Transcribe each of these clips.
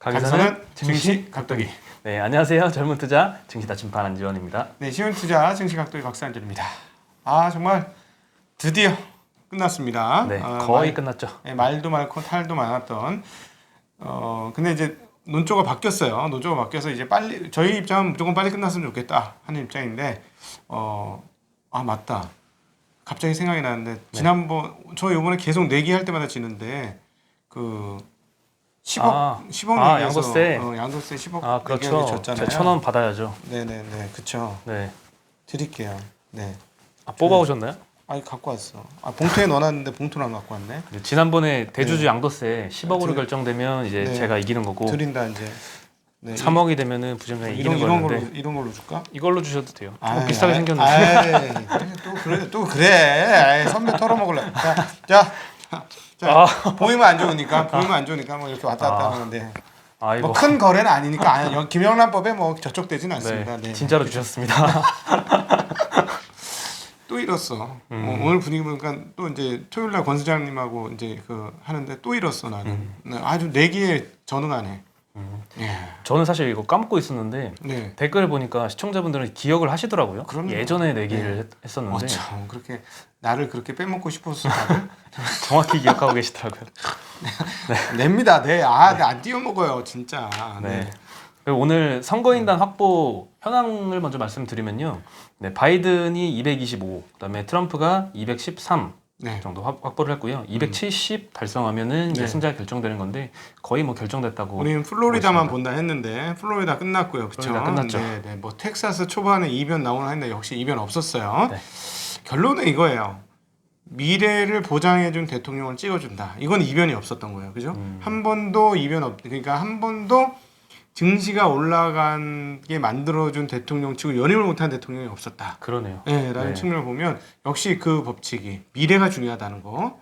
강의사는 증시 각도기. 네, 안녕하세요. 젊은 투자 증시 다침판 안지원입니다. 네, 쉬운 투자 증시 각도기 박상준입니다. 아, 정말 드디어 끝났습니다. 네, 거의 끝났죠. 네, 말도 많고 탈도 많았던. 근데 이제 논조가 바뀌었어요. 논조가 바뀌어서 이제 빨리, 저희 입장은 무조건 빨리 끝났으면 좋겠다 하는 입장인데, 맞다. 갑자기 생각이 나는데 지난번 저 이번에 계속 내기할 때마다 지는데 그 10억 10억 양도세. 양도세 10억 그렇죠. 줬잖아요. 1,000원 받아야죠. 네네네, 그쵸. 네. 드릴게요. 네. 뽑아오셨나요? 아니, 갖고 왔어. 봉투에 넣어놨는데 봉투를 안 갖고 왔네. 네, 지난번에 대주주 양도세 10억으로 드- 결정되면 이제 네. 제가 이기는 거고 드린다 이제. 네, 3억이 되면은 부정장이 이기는 거였는데 이런 걸로 줄까? 이걸로 주셔도 돼요. 조금 아이, 비싸게 아이, 생겼는데. 아이, 또 그래. 아이, 선배 털어먹을래. 자, 보이면 안 좋으니까 뭐 이렇게 왔다 갔다 하는데 이거 뭐 큰 거래는 아니니까 김영란법에 뭐 저촉되지는 네, 않습니다. 네. 진짜로 주셨습니다. 또 잃었어. 오늘 분위기 보니까 또 이제 토요일 날 권 수장님하고 이제 하는데 또 잃었어 나는. 네, 아주 내기에 전응하네. 예. 저는 사실 이거 까먹고 있었는데 네. 댓글을 보니까 시청자분들은 기억을 하시더라고요. 그럼요. 예전에 내기를 했었는데 참 그렇게 나를 그렇게 빼먹고 싶었어. 다들? 정확히 기억하고 계시더라고요. 냅니다. 네. 안 띄워 먹어요, 진짜. 네. 그리고 오늘 선거인단 확보 현황을 먼저 말씀드리면요. 네, 바이든이 225, 그다음에 트럼프가 213 네. 정도 확보를 했고요. 270 달성하면은 이제 네. 승자가 결정되는 건데 거의 뭐 결정됐다고. 우리는 플로리다만 보고 있습니다. 본다 했는데 플로리다 끝났고요. 그렇죠? 플로리다 끝났죠. 네. 뭐 텍사스 초반에 이변 나오나 했는데 역시 이변 없었어요. 네. 결론은 이거예요. 미래를 보장해준 대통령을 찍어준다. 이건 이변이 없었던 거예요. 그죠? 한 번도 그러니까 한 번도 증시가 올라가게 만들어준 대통령 치고 연임을 못한 대통령이 없었다. 그러네요. 네, 라는 측면을 보면 역시 그 법칙이 미래가 중요하다는 거.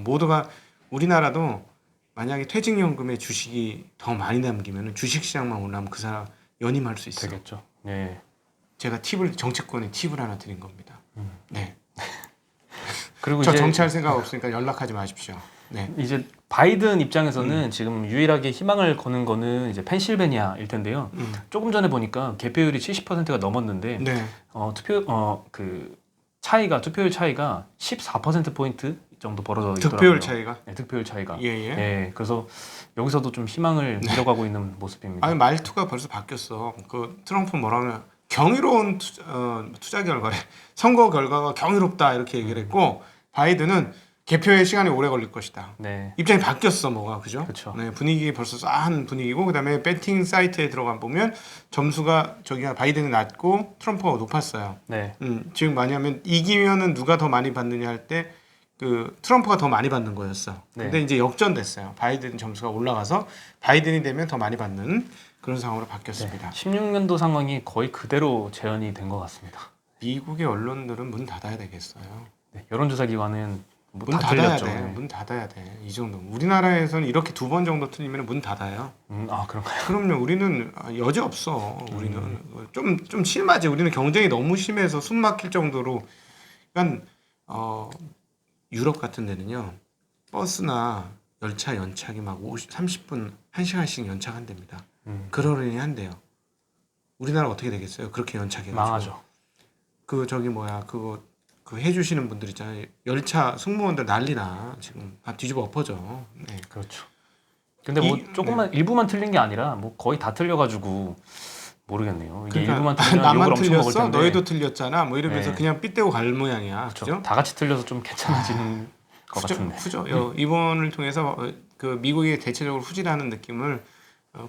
모두가 우리나라도 만약에 퇴직연금에 주식이 더 많이 남기면 주식시장만 올라면 그 사람 연임할 수 있어요. 되겠죠. 네. 제가 정치권에 팁을 하나 드린 겁니다. 네. 그리고 저 이제 정치할 생각 없으니까 연락하지 마십시오. 네. 이제 바이든 입장에서는 지금 유일하게 희망을 거는 거는 이제 펜실베니아일 텐데요. 조금 전에 보니까 개표율이 70%가 넘었는데 네. 투표율 차이가 14% 포인트 정도 벌어져 있더라고요. 득표율 차이가. 네, 득표율 차이가. 예. 네, 그래서 여기서도 좀 희망을 잃어가고 있는 모습입니다. 아니, 말투가 벌써 바뀌었어. 그 트럼프 뭐라면 경이로운 투자 결과래. 선거 결과가 경이롭다 이렇게 얘기를 했고, 바이든은 개표에 시간이 오래 걸릴 것이다. 네. 입장이 바뀌었어, 뭐가. 그죠? 그쵸. 네, 분위기 벌써 싸한 분위기고, 그다음에 배팅 사이트에 들어가 보면 점수가 저기가 바이든이 낮고 트럼프가 높았어요. 네. 지금 뭐냐면 이기면은 누가 더 많이 받느냐 할 때 그 트럼프가 더 많이 받는 거였어. 네. 근데 이제 역전됐어요. 바이든 점수가 올라가서 바이든이 되면 더 많이 받는 그런 상황으로 바뀌었습니다. 16년도 상황이 거의 그대로 재현이 된 것 같습니다. 미국의 언론들은 문 닫아야 되겠어요. 네, 여론조사 기관은 뭐 문 다 닫아야 틀렸죠. 돼. 네. 문 닫아야 돼. 이 정도. 우리나라에서는 이렇게 2번 정도 틀리면 문 닫아요. 그런가요? 그럼요. 우리는 여지 없어. 우리는 좀 심하지. 우리는 경쟁이 너무 심해서 숨 막힐 정도로. 그러니까 유럽 같은 데는요. 버스나 열차 연착이 막 30분, 1시간씩 연착한답니다. 그러려니 한대요. 우리나라 어떻게 되겠어요? 그렇게 연착해가지고. 망하죠. 그 해주시는 분들 있잖아요. 열차 승무원들 난리나. 지금 다 뒤집어 엎어져. 네. 그렇죠. 근데 뭐 조금만 일부만 틀린 게 아니라 뭐 거의 다 틀려가지고 모르겠네요. 이게 그러니까 일부만 틀리면 나만 욕을 엄청 먹을 틀렸어? 텐데. 너희도 틀렸잖아. 뭐 이러면서 네. 그냥 삐떼고 갈 모양이야. 그렇죠. 그죠? 다 같이 틀려서 좀 괜찮아지는 것 같은데. 후죠. 이번을 통해서 그 미국이 대체적으로 후지라는 느낌을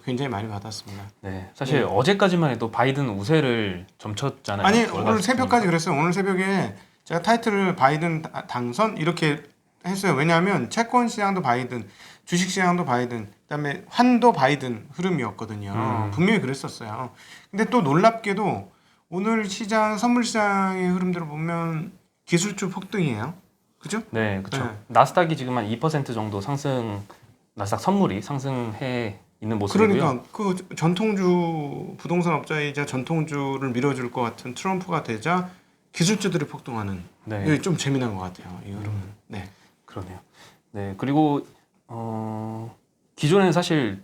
굉장히 많이 받았습니다. 네, 사실 어제까지만 해도 바이든 우세를 점쳤잖아요. 아니, 결과 오늘 지금. 새벽까지 그랬어요. 오늘 새벽에 제가 타이틀을 바이든 당선 이렇게 했어요. 왜냐하면 채권 시장도 바이든, 주식 시장도 바이든, 그다음에 환도 바이든 흐름이었거든요. 분명히 그랬었어요. 근데 또 놀랍게도 오늘 선물 시장의 흐름들을 보면 기술주 폭등이에요. 그죠? 네, 그렇죠. 네. 나스닥이 지금 한 2% 정도 나스닥 선물이 상승해 있는 모습이고요. 그러니까 그 전통주 부동산 업자이자 전통주를 밀어줄 것 같은 트럼프가 되자 기술주들이 폭등하는. 네. 이게 좀 재미난 것 같아요. 이 흐름은. 네. 그러네요. 네, 그리고 기존에는 사실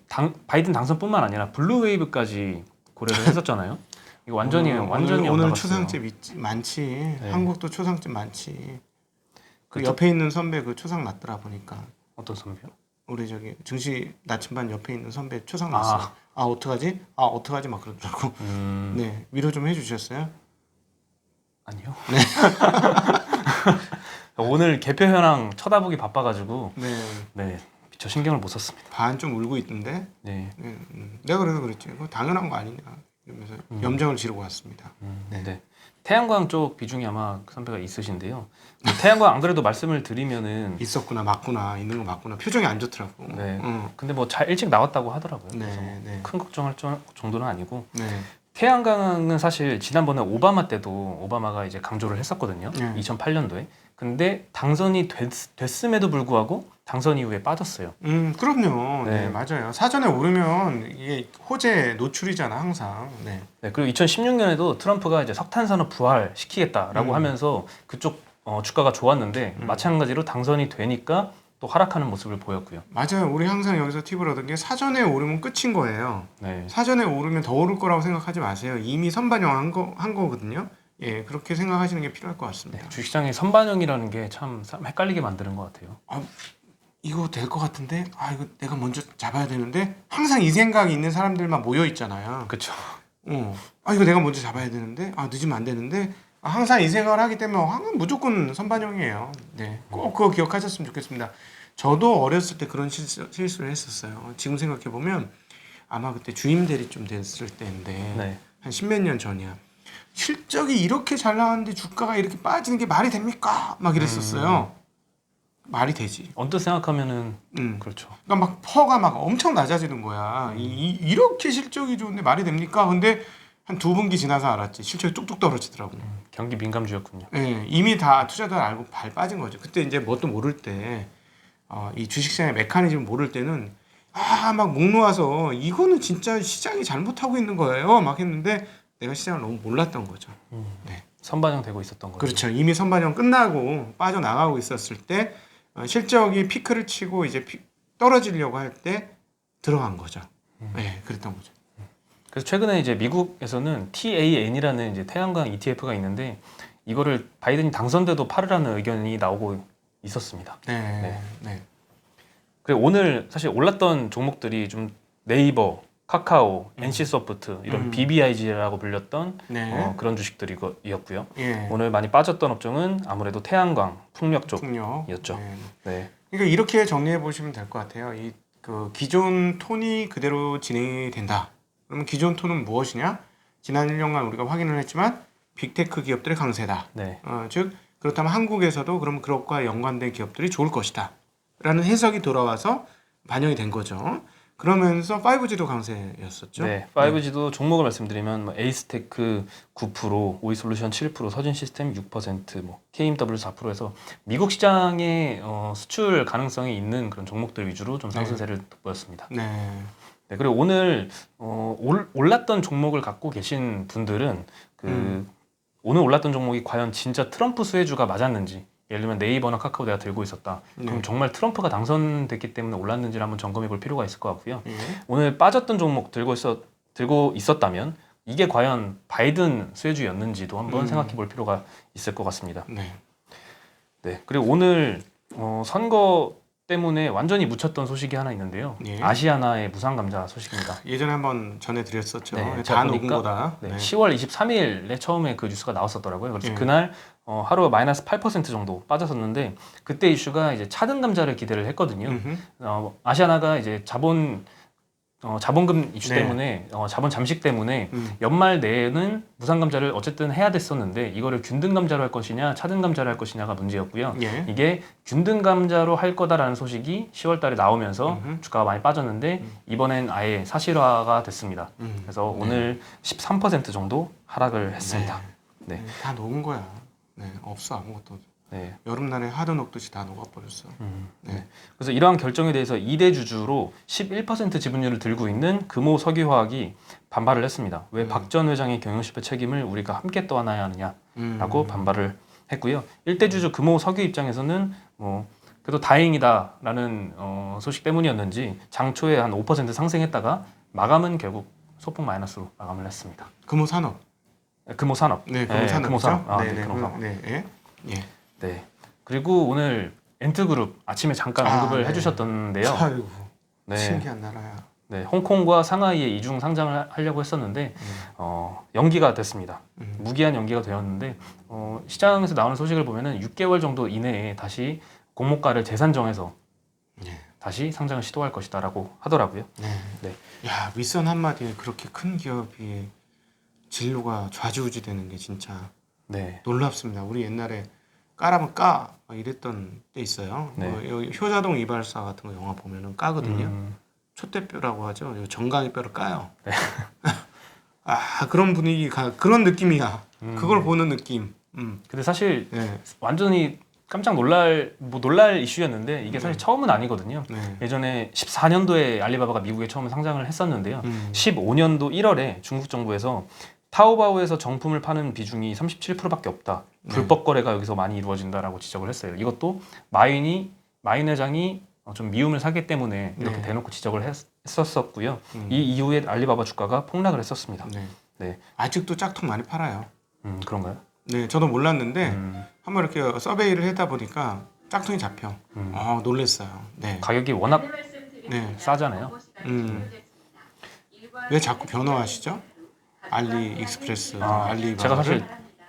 바이든 당선뿐만 아니라 블루웨이브까지 고려를 했었잖아요. 이거 완전히 오늘 엇나갔어요. 초상집 많지. 네. 한국도 초상집 많지. 그 그렇죠. 옆에 있는 선배 그 초상 났더라 보니까. 어떤 선배요? 우리 저기 증시 나침반 옆에 있는 선배 초상 아. 났어. 어떡하지 막 그러더라고. 네, 위로 좀 해주셨어요? 아니요. 오늘 개표 현황 쳐다보기 바빠가지고 네, 네 미처 신경을 못 썼습니다. 반 좀 울고 있던데. 네. 네, 내가 그래서 그랬지. 그거 당연한 거 아니냐 이러면서 염정을 지르고 왔습니다. 네. 태양광 쪽 비중이 아마 그 선배가 있으신데요. 태양광 안 그래도 말씀을 드리면은 있었구나, 맞구나, 있는 거 맞구나. 표정이 안 좋더라고. 네. 응. 근데 뭐 잘 일찍 나왔다고 하더라고요. 그래서 네, 네, 큰 걱정할 정도는 아니고 네. 태양광은 사실 지난번에 오바마 때도 오바마가 이제 강조를 했었거든요. 네. 2008년도에. 근데 당선이 됐음에도 불구하고 당선 이후에 빠졌어요. 그럼요. 네, 네. 맞아요. 사전에 오르면 이게 호재 노출이잖아, 항상. 네. 네, 그리고 2016년에도 트럼프가 이제 석탄 산업 부활시키겠다라고 음. 하면서 그쪽 주가가 좋았는데 마찬가지로 당선이 되니까 또 하락하는 모습을 보였고요. 맞아요. 우리 항상 여기서 팁을 얻은 게 사전에 오르면 끝인 거예요. 네. 사전에 오르면 더 오를 거라고 생각하지 마세요. 이미 선반영한 거거든요. 예, 그렇게 생각하시는 게 필요할 것 같습니다. 주식시장의 선반영이라는 게 참 헷갈리게 만드는 것 같아요. 이거 될 것 같은데, 이거 내가 먼저 잡아야 되는데, 항상 이 생각이 있는 사람들만 모여 있잖아요. 그렇죠. 이거 내가 먼저 잡아야 되는데, 늦으면 안 되는데, 항상 이 생각을 하기 때문에 항상 무조건 선반영이에요. 네, 꼭 그거 기억하셨으면 좋겠습니다. 저도 어렸을 때 그런 실수를 했었어요. 지금 생각해 보면 아마 그때 주임 대리 좀 됐을 때인데 네. 한 십몇 년 전이야. 실적이 이렇게 잘 나왔는데 주가가 이렇게 빠지는 게 말이 됩니까? 막 이랬었어요. 말이 되지. 언뜻 생각하면은 음. 그렇죠. 그러니까 막 퍼가 막 엄청 낮아지는 거야. 이렇게 실적이 좋은데 말이 됩니까? 근데 한 두 분기 지나서 알았지. 실적이 뚝뚝 떨어지더라고. 경기 민감주였군요. 네, 이미 다 투자들 알고 발 빠진 거죠. 그때 이제 뭣도 모를 때, 이 주식시장의 메커니즘을 모를 때는 막 목 놓아서 이거는 진짜 시장이 잘못하고 있는 거예요. 막 했는데 내가 시장을 너무 몰랐던 거죠. 네. 선반영되고 있었던 거죠. 그렇죠. 이미 선반영 끝나고 빠져나가고 있었을 때 실적이 피크를 치고 이제 떨어지려고 할 때 들어간 거죠. 네, 그랬던 거죠. 그래서 최근에 이제 미국에서는 TAN이라는 이제 태양광 ETF가 있는데 이거를 바이든이 당선돼도 팔으라는 의견이 나오고 있었습니다. 네, 네. 그리고 오늘 사실 올랐던 종목들이 좀 네이버, 카카오, NC소프트 이런 BBIG라고 불렸던 네. 그런 주식들이었고요. 예. 오늘 많이 빠졌던 업종은 아무래도 태양광, 풍력 쪽이었죠. 네. 네. 그러니까 이렇게 정리해 보시면 될 것 같아요. 그 기존 톤이 그대로 진행이 된다. 그러면 기존 톤은 무엇이냐? 지난 1년간 우리가 확인을 했지만 빅테크 기업들의 강세다. 네. 즉 그렇다면 한국에서도 그럼 그것과 연관된 기업들이 좋을 것이다. 라는 해석이 돌아와서 반영이 된 거죠. 그러면서 5G도 강세였었죠. 네, 5G도 종목을 말씀드리면 뭐 에이스테크 9%, 오이솔루션 7%, 서진시스템 6%, 뭐 KMW 4%에서 미국 시장에 수출 가능성이 있는 그런 종목들 위주로 좀 상승세를 돋보였습니다. 네. 네, 그리고 오늘 올랐던 종목을 갖고 계신 분들은 오늘 올랐던 종목이 과연 진짜 트럼프 수혜주가 맞았는지, 예를 들면 네이버나 카카오 내가 들고 있었다. 그럼 정말 트럼프가 당선됐기 때문에 올랐는지를 한번 점검해 볼 필요가 있을 것 같고요. 오늘 빠졌던 종목 들고 있었다면 이게 과연 바이든 수혜주였는지도 한번 생각해 볼 필요가 있을 것 같습니다. 네. 네, 그리고 오늘 선거 때문에 완전히 묻혔던 소식이 하나 있는데요. 예. 아시아나의 무상 감자 소식입니다. 예전에 한번 전해드렸었죠. 네, 다 제가 녹은 보니까 거다. 네, 네. 10월 23일에 처음에 그 뉴스가 나왔었더라고요. 그래서 예. 그날 하루 마이너스 8% 정도 빠졌었는데 그때 이슈가 이제 차등 감자를 기대를 했거든요. 아시아나가 이제 자본금 이슈 네. 때문에 자본 잠식 때문에 연말 내에는 무상 감자를 어쨌든 해야 됐었는데 이거를 균등 감자로 할 것이냐 차등 감자로 할 것이냐가 문제였고요. 예. 이게 균등 감자로 할 거다라는 소식이 10월 달에 나오면서 주가가 많이 빠졌는데 이번엔 아예 사실화가 됐습니다. 그래서 오늘 13% 정도 하락을 했습니다. 네. 다 녹은 거야. 네. 없어 아무것도. 네. 여름날에 하드 녹듯이 다 녹아버렸어. 네. 그래서 이러한 결정에 대해서 2대 주주로 11% 지분율을 들고 있는 금호 석유화학이 반발을 했습니다. 왜 박 전 회장의 경영실패 책임을 우리가 함께 떠안아야 하느냐라고 반발을 했고요. 1대 주주 금호 석유 입장에서는 뭐 그래도 다행이다라는 소식 때문이었는지 장초에 한 5% 상승했다가 마감은 결국 소폭 마이너스로 마감을 했습니다. 금호산업. 금호산업. 네, 금호산업. 금호산업. 아, 네, 네, 금호산업. 네, 예. 예. 네. 그리고 오늘 엔트그룹 아침에 잠깐 언급을 네. 해주셨던데요. 아이고, 네. 신기한 나라야. 네, 홍콩과 상하이에 이중 상장을 하려고 했었는데 연기가 됐습니다. 무기한 연기가 되었는데 시장에서 나오는 소식을 보면은 6개월 정도 이내에 다시 공모가를 재산정해서 네. 다시 상장을 시도할 것이다라고 하더라고요. 네. 네. 야, 윗선 한마디에 그렇게 큰 기업이 진로가 좌지우지되는 게 진짜 네, 놀랍습니다. 우리 옛날에 까라면 까 막 이랬던 때 있어요. 네. 뭐 여기 효자동 이발사 같은 거 영화 보면은 까거든요. 촛대뼈라고 하죠. 요 정강이 뼈를 까요. 네. 아, 그런 분위기가 그런 느낌이야. 그걸 보는 느낌. 근데 사실 네. 완전히 깜짝 놀랄 이슈였는데 이게 사실 처음은 아니거든요. 네. 예전에 14년도에 알리바바가 미국에 처음 상장을 했었는데요. 15년도 1월에 중국 정부에서 타오바오에서 정품을 파는 비중이 37%밖에 없다. 불법 거래가 여기서 많이 이루어진다라고 지적을 했어요. 이것도 마인 회장이 좀 미움을 사기 때문에 이렇게 네. 대놓고 지적을 했었고요. 이 이후에 알리바바 주가가 폭락을 했었습니다. 네. 네. 아직도 짝퉁 많이 팔아요. 그런가요? 네, 저도 몰랐는데 한번 이렇게 서베이를 하다 보니까 짝퉁이 잡혀. 놀랬어요. 네. 가격이 워낙 네. 싸잖아요. 왜 자꾸 변호하시죠? 알리익스프레스, 알리바바를? 제가 사실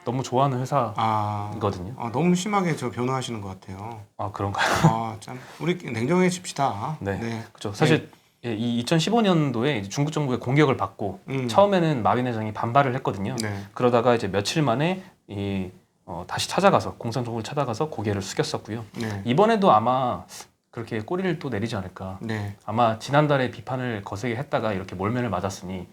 너무 좋아하는 회사거든요. 너무 심하게 저 변호하시는 것 같아요. 아, 그런가요? 참 우리 냉정해집시다. 네. 네. 그렇죠. 사실 이 2015년도에 중국 정부의 공격을 받고 처음에는 마윈 회장이 반발을 했거든요. 네. 그러다가 이제 며칠 만에 다시 공산 정부를 찾아가서 고개를 숙였었고요. 네. 이번에도 아마 그렇게 꼬리를 또 내리지 않을까. 네. 아마 지난달에 비판을 거세게 했다가 이렇게 몰면을 맞았으니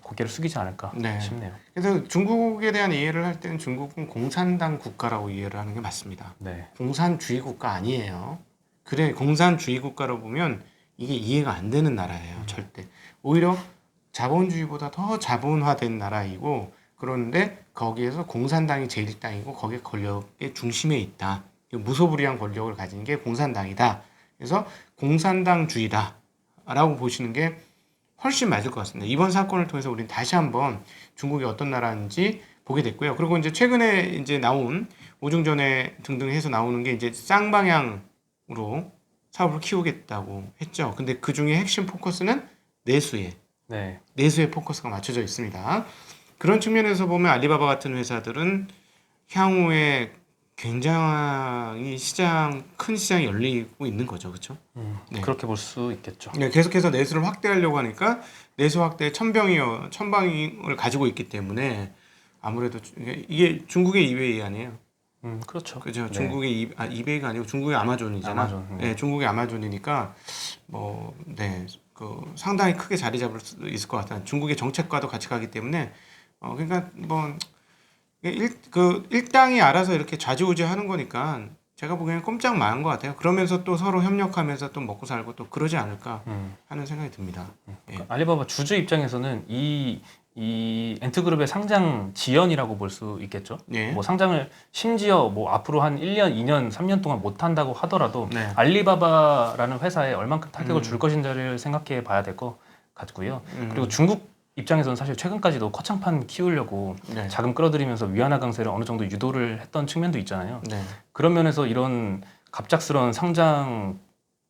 고개를 숙이지 않을까 네. 싶네요. 그래서 중국에 대한 이해를 할 때는 중국은 공산당 국가라고 이해를 하는 게 맞습니다. 네. 공산주의 국가 아니에요. 그래, 공산주의 국가로 보면 이게 이해가 안 되는 나라예요. 절대. 오히려 자본주의보다 더 자본화된 나라이고, 그런데 거기에서 공산당이 제1당이고 거기에 권력의 중심에 있다. 무소불위한 권력을 가진 게 공산당이다. 그래서 공산당주의다 라고 보시는 게 훨씬 맞을 것 같습니다. 이번 사건을 통해서 우리는 다시 한번 중국이 어떤 나라인지 보게 됐고요. 그리고 이제 최근에 이제 나온 오중전에 등등 해서 나오는 게 이제 쌍방향으로 사업을 키우겠다고 했죠. 근데 그 중에 핵심 포커스는 내수에 포커스가 맞춰져 있습니다. 그런 측면에서 보면 알리바바 같은 회사들은 향후에 굉장히 큰 시장이 열리고 있는 거죠, 그렇죠? 네. 그렇게 볼 수 있겠죠. 네, 계속해서 내수를 확대하려고 하니까 내수 확대의 천방을 가지고 있기 때문에 아무래도 이게 중국의 이베이 아니에요? 그렇죠. 그죠? 네. 중국의 이베이가 아니고 중국의 아마존이잖아. 아마존. 네, 중국의 아마존이니까 상당히 크게 자리 잡을 수 있을 것 같아요. 중국의 정책과도 같이 가기 때문에 그러니까 일당이 알아서 이렇게 좌지우지하는 거니까 제가 보기에는 꼼짝 마한 것 같아요. 그러면서 또 서로 협력하면서 또 먹고 살고 또 그러지 않을까 하는 생각이 듭니다. 예. 알리바바 주주 입장에서는 이 엔트그룹의 상장 지연이라고 볼 수 있겠죠. 예. 뭐 상장을 심지어 뭐 앞으로 한 1년, 2년, 3년 동안 못 한다고 하더라도 네. 알리바바라는 회사에 얼만큼 타격을 줄 것인지를 생각해 봐야 될 것 같고요. 그리고 중국 입장에서는 사실 최근까지도 거창판 키우려고 네. 자금 끌어들이면서 위안화 강세를 어느 정도 유도를 했던 측면도 있잖아요. 네. 그런 면에서 이런 갑작스러운 상장을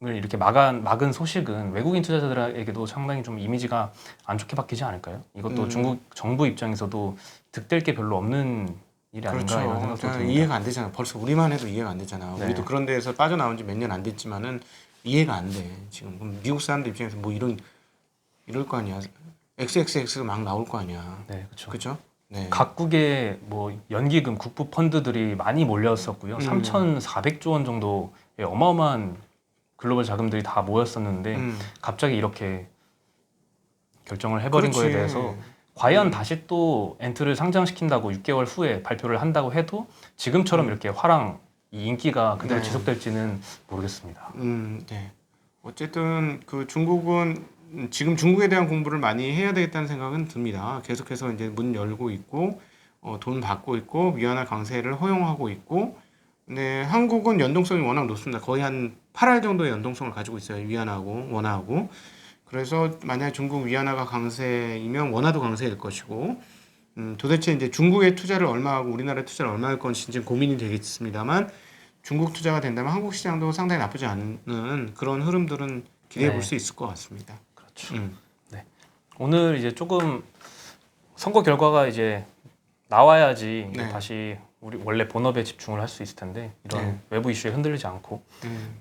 이렇게 막은 소식은 외국인 투자자들에게도 상당히 좀 이미지가 안 좋게 바뀌지 않을까요? 이것도 중국 정부 입장에서도 득될 게 별로 없는 일이 아닌가 이런 생각도 듭니다. 이해가 안 되잖아. 벌써 우리만 해도 이해가 안 되잖아. 네. 우리도 그런 데에서 빠져나온 지 몇 년 안 됐지만은 이해가 안 돼. 지금 그럼 미국 사람들 입장에서 뭐 이럴 거 아니야. XXX가 막 나올 거 아니야. 네, 그렇죠. 그렇죠? 네. 각국의 뭐 연기금, 국부 펀드들이 많이 몰렸었고요. 3,400조 원 정도의 어마어마한 글로벌 자금들이 다 모였었는데 갑자기 이렇게 결정을 해버린 거에 대해서 과연 다시 또 엔트를 상장시킨다고 6개월 후에 발표를 한다고 해도 지금처럼 이렇게 이 인기가 그대로 지속될지는 모르겠습니다. 네. 어쨌든 중국은 지금 중국에 대한 공부를 많이 해야 되겠다는 생각은 듭니다. 계속해서 이제 문 열고 있고 돈 받고 있고 위안화 강세를 허용하고 있고 근데 한국은 연동성이 워낙 높습니다. 거의 한 8할 정도의 연동성을 가지고 있어요. 위안하고 원화하고. 그래서 만약 중국 위안화가 강세이면 원화도 강세일 것이고, 도대체 이제 중국의 투자를 얼마 하고 우리나라의 투자를 얼마 할 건지 이제 고민이 되겠습니다만, 중국 투자가 된다면 한국 시장도 상당히 나쁘지 않은 그런 흐름들은 기대해 볼 네, 수 있을 것 같습니다. 그렇죠. 음, 네. 오늘 이제 조금 선거 결과가 이제 나와야지 이제 네, 다시 우리 원래 본업에 집중을 할 수 있을 텐데 이런 네. 외부 이슈에 흔들리지 않고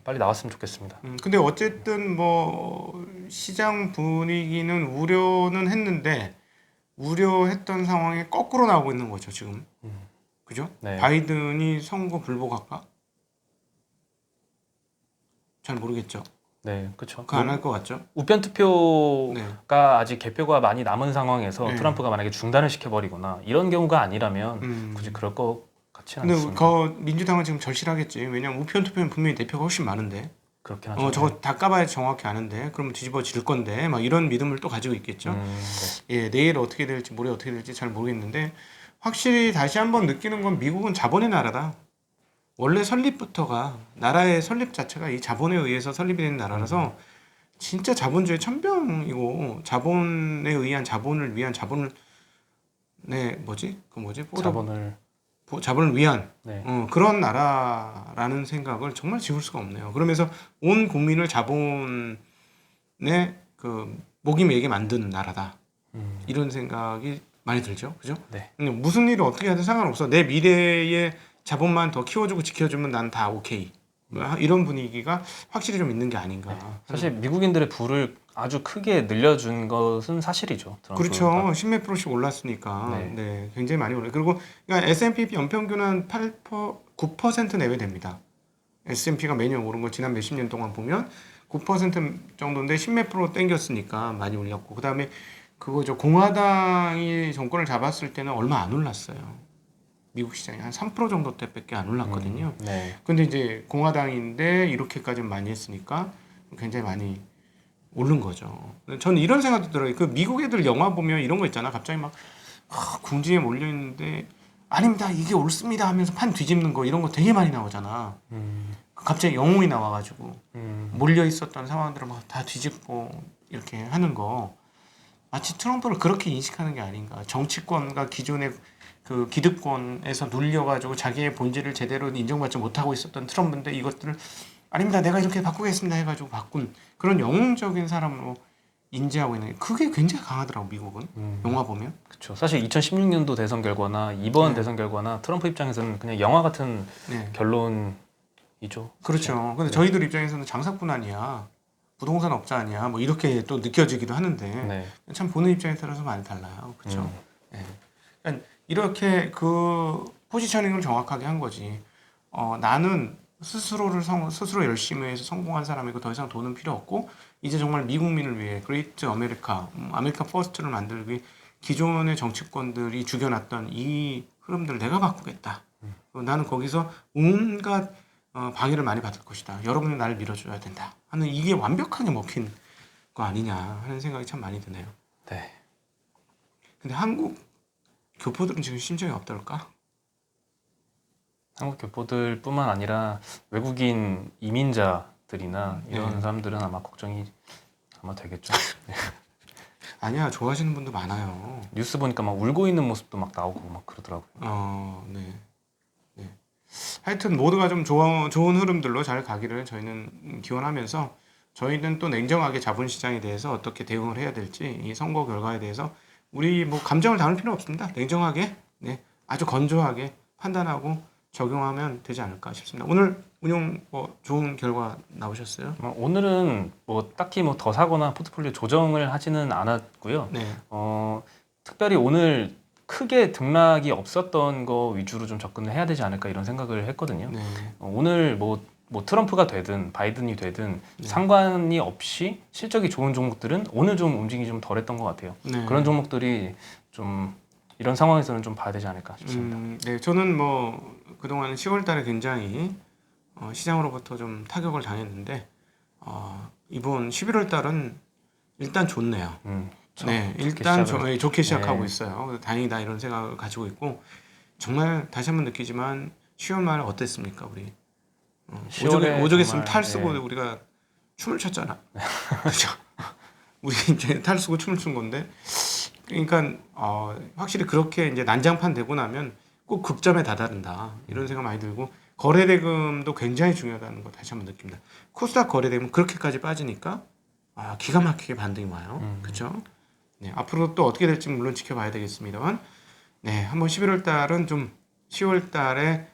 빨리 나왔으면 좋겠습니다. 근데 어쨌든 뭐 시장 분위기는 우려는 했는데 우려했던 상황이 거꾸로 나오고 있는 거죠 지금. 그죠? 네, 바이든이 선거 불복할까? 잘 모르겠죠. 네, 그렇죠. 그거 안 할 것 같죠? 우편 네, 투표가 아직 개표가 많이 남은 상황에서 네. 트럼프가 만약에 중단을 시켜버리거나 이런 경우가 아니라면 음. 굳이 그럴 것 같지는 근데 않습니다. 그 민주당은 지금 절실하겠지. 왜냐면 우편 투표는 분명히 대표가 훨씬 많은데. 그렇긴 하죠. 저거 다 까봐야 정확히 아는데. 그러면 뒤집어질 건데. 막 이런 믿음을 또 가지고 있겠죠. 네. 예, 내일 어떻게 될지 모레 어떻게 될지 잘 모르겠는데 확실히 다시 한번 느끼는 건 미국은 자본의 나라다. 원래 설립부터가 나라의 설립 자체가 이 자본에 의해서 설립이 된 나라라서 진짜 자본주의 천병이고 자본에 의한 자본을 위한 자본을 네 뭐지 그 뭐지 자본을 위한 네. 그런 나라라는 생각을 정말 지울 수가 없네요. 그러면서 온 국민을 자본의 그 목이 메게 만드는 나라다. 이런 생각이 많이 들죠. 그죠? 네. 무슨 일을 어떻게 하든 상관없어. 내 미래의 자본만 더 키워주고 지켜주면 난 다 오케이. 이런 분위기가 확실히 좀 있는 게 아닌가. 사실 미국인들의 부를 아주 크게 늘려준 것은 사실이죠. 트럼프가. 그렇죠. 10몇 프로씩 올랐으니까. 네. 네. 굉장히 많이 올랐어요. 그리고 그러니까 S&P 연평균은 9% 내외 됩니다. S&P가 매년 오른 걸 지난 몇십 년 동안 보면 9% 정도인데 10몇 프로 땡겼으니까 많이 올렸고 그다음에 그거죠. 공화당이 정권을 잡았을 때는 얼마 안 올랐어요. 미국 시장이 한 3% 정도 때밖에 안 올랐거든요. 네. 근데 이제 공화당인데 이렇게까지 많이 했으니까 굉장히 많이 오른 거죠. 저는 이런 생각도 들어요. 그 미국 애들 영화 보면 이런 거 있잖아. 갑자기 막 궁지에 몰려 있는데 아닙니다. 이게 옳습니다 하면서 판 뒤집는 거 이런 거 되게 많이 나오잖아. 갑자기 영웅이 나와가지고 몰려 있었던 상황들을 막 다 뒤집고 이렇게 하는 거 마치 트럼프를 그렇게 인식하는 게 아닌가. 정치권과 기존의 그 기득권에서 눌려가지고 자기의 본질을 제대로 인정받지 못하고 있었던 트럼프인데 이것들을 아닙니다. 내가 이렇게 바꾸겠습니다 해가지고 바꾼 그런 영웅적인 사람으로 인지하고 있는 게 그게 굉장히 강하더라고 미국은. 영화 보면. 그렇죠. 사실 2016년도 대선 결과나 이번 네. 대선 결과나 트럼프 입장에서는 그냥 영화 같은 네. 결론이죠. 그렇죠. 근데 네. 저희들 입장에서는 장사꾼 아니야. 부동산 업자 아니야. 뭐 이렇게 또 느껴지기도 하는데 네. 참 보는 입장에 따라서 많이 달라요. 그렇죠. 네. 그러니까 이렇게 그 포지셔닝을 정확하게 한 거지. 나는 스스로 열심히 해서 성공한 사람이고 더 이상 돈은 필요 없고 이제 정말 미국민을 위해 그레이트 아메리카, 아메리카 퍼스트를 만들기 위해 기존의 정치권들이 죽여놨던 이 흐름들을 내가 바꾸겠다. 나는 거기서 온갖 방해를 많이 받을 것이다. 여러분이 나를 밀어줘야 된다. 하는 이게 완벽하게 먹힌 거 아니냐 하는 생각이 참 많이 드네요. 네. 근데 한국 교포들은 지금 심정이 어떨까? 한국 교포들뿐만 아니라 외국인 이민자들이나 이런 네. 사람들은 아마 걱정이 아마 되겠죠. 아니야, 좋아하시는 분도 많아요. 뉴스 보니까 막 울고 있는 모습도 막 나오고 막 그러더라고요. 네. 네. 하여튼 모두가 좀 좋은 흐름들로 잘 가기를 저희는 기원하면서 저희는 또 냉정하게 자본시장에 대해서 어떻게 대응을 해야 될지 이 선거 결과에 대해서 우리 뭐 감정을 담을 필요 없습니다. 냉정하게, 네, 아주 건조하게 판단하고 적용하면 되지 않을까 싶습니다. 오늘 운용 뭐 좋은 결과 나오셨어요? 오늘은 뭐 딱히 뭐 더 사거나 포트폴리오 조정을 하지는 않았고요. 네. 특별히 오늘 크게 등락이 없었던 거 위주로 좀 접근을 해야 되지 않을까 이런 생각을 했거든요. 네. 오늘 뭐 트럼프가 되든 바이든이 되든 네. 상관이 없이 실적이 좋은 종목들은 오늘 좀 움직임이 좀 덜했던 것 같아요. 네. 그런 종목들이 좀 이런 상황에서는 좀 봐야 되지 않을까 싶습니다. 네, 저는 뭐 그동안 10월 달에 굉장히 시장으로부터 좀 타격을 당했는데 이번 11월 달은 일단 좋네요. 네, 일단 좋게 시작하고 네. 있어요. 다행이다 이런 생각을 가지고 있고 정말 다시 한번 느끼지만 10월 말 어땠습니까 우리? 10월에 오죽했으면 정말, 탈 쓰고 예. 우리가 춤을 췄잖아. 그렇죠? 우리 이제 탈 쓰고 춤을 춘 건데, 그러니까 확실히 그렇게 이제 난장판 되고 나면 꼭 극점에 다다른다 이런 생각 많이 들고 거래대금도 굉장히 중요하다는 거 다시 한번 느낍니다. 코스닥 거래대금 그렇게까지 빠지니까 기가 막히게 반등이 와요. 그렇죠? 네, 앞으로 또 어떻게 될지 물론 지켜봐야 되겠습니다만, 네, 한번 11월 달은 좀 10월 달에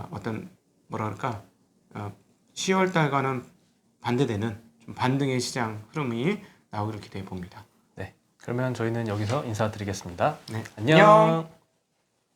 어떤 뭐라 그럴까 10월 달과는 반대되는 좀 반등의 시장 흐름이 나오기를 기대해 봅니다. 네. 그러면 저희는 여기서 인사드리겠습니다. 네, 안녕.